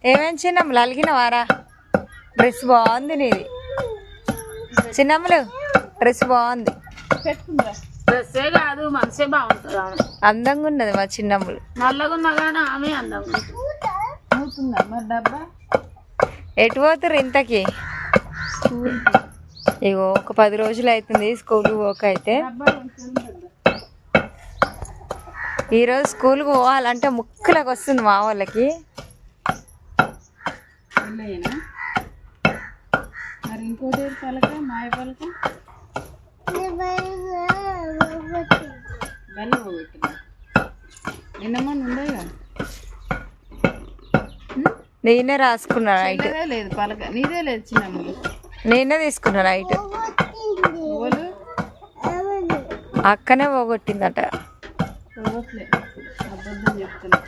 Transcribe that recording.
ఏమేమి చిన్నమ్మలు అలిగినవారా? డ్రెస్ బాగుంది నీది. చిన్నమ్మలు డ్రెస్ బాగుంది. డ్రెస్సే కాదు మనసే బాగుంటుంది. అందంగా ఉన్నది మా చిన్నమ్మలు. నల్లగా ఉన్నా కానీ ఆమె అందంగా అవుతుందా. మరి డబ్బా ఎటు పోతారు ఇంతకి? ఇగో ఒక 10 రోజులు అవుతుంది స్కూల్కి పోక. అయితే ఈరోజు స్కూల్కి పోవాలంటే ముక్కులకు వస్తుంది మా వాళ్ళకి. మరి ఇంకోటి పలక మాయ పలక బెల్ల పోగొట్టి నిన్నమ్మ ఉండేగా. నేనే రాసుకున్నా నైట్. లేదు పలక నీదే లేదు చిన్నమ్మ. నేనే తీసుకున్నా నైట్. అక్కనే పోగొట్టిందట. అబద్ధం చెప్తున్నా.